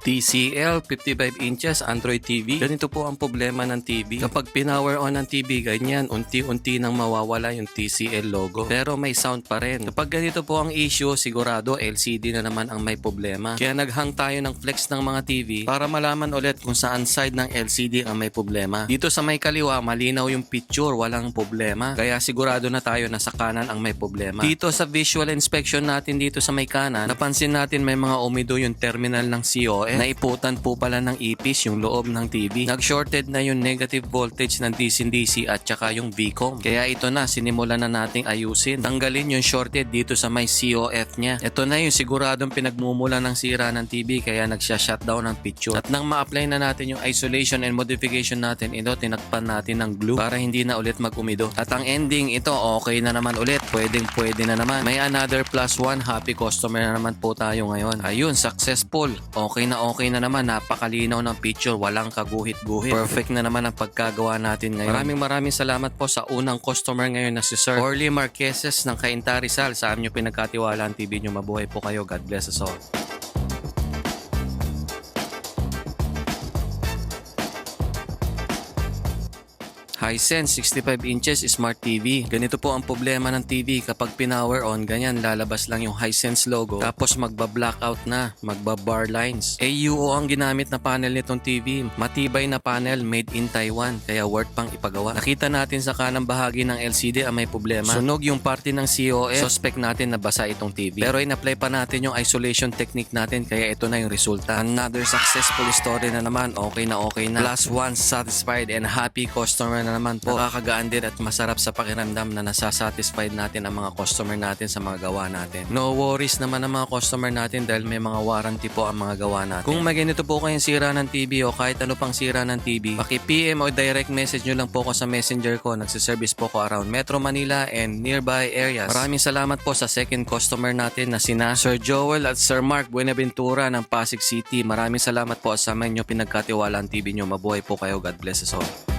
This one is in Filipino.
TCL 55 inches Android TV. Ganito po ang problema ng TV. Kapag pinower on ng TV, ganyan, unti-unti nang mawawala yung TCL logo. Pero may sound pa rin. Kapag ganito po ang issue, sigurado LCD na naman ang may problema. Kaya naghang tayo ng flex ng mga TV para malaman ulit kung saan side ng LCD ang may problema. Dito sa may kaliwa, malinaw yung picture, walang problema. Kaya sigurado na tayo na sa kanan ang may problema. Dito sa visual inspection natin dito sa may kanan, napansin natin may mga umido yung terminal ng COS. Naiputan po pala ng ipis yung loob ng TV. Nag-shorted na yung negative voltage ng DC-DC at saka yung VCOM. Kaya ito na, sinimulan na nating ayusin. Tanggalin yung shorted dito sa may COF niya. Ito na yung siguradong pinagmumula ng sira ng TV kaya nagsha-shutdown ng picture. At nang ma-apply na natin yung isolation and modification natin, ito tinakpan natin ng glue para hindi na ulit mag-umido. At ang ending, ito okay na naman ulit. Pwede na naman. May another +1 happy customer na naman po tayo ngayon. Ayun, successful. Okay na naman, napakalinaw ng picture, walang kaguhit-guhit. Perfect na naman ang pagkagawa natin ngayon. Maraming salamat po sa unang customer ngayon na si Sir Orly Marqueses ng Cainta Rizal. Sa amin nyo pinagkatiwala ang TV nyo. Mabuhay po kayo. God bless us all. Hisense 65 inches Smart TV. Ganito po ang problema ng TV kapag pinower on, ganyan lalabas lang yung Hisense logo tapos magba-blackout na, magba-bar lines. AUO ang ginamit na panel nitong TV. Matibay na panel made in Taiwan kaya worth pang ipagawa. Nakita natin sa kanang bahagi ng LCD ang may problema. Sunog yung parte ng COS. Suspect natin na basa itong TV. Pero in-apply pa natin yung isolation technique natin kaya ito na yung resulta. Another successful story na naman. Okay na. +1 satisfied and happy customer na naman po. Nakakagaan din at masarap sa pakiramdam na nasasatisfied natin ang mga customer natin sa mga gawa natin. No worries naman ang mga customer natin dahil may mga warranty po ang mga gawa natin. Kung may ganito po kayong sira ng TV o kahit ano pang sira ng TV, paki-PM o direct message nyo lang po ko sa messenger ko. Nagsiservice po ko around Metro Manila and nearby areas. Maraming salamat po sa second customer natin na sina Sir Joel at Sir Mark Buenaventura ng Pasig City. Maraming salamat po sa amin nyo pinagkatiwala ang TV nyo. Mabuhay po kayo. God bless us all.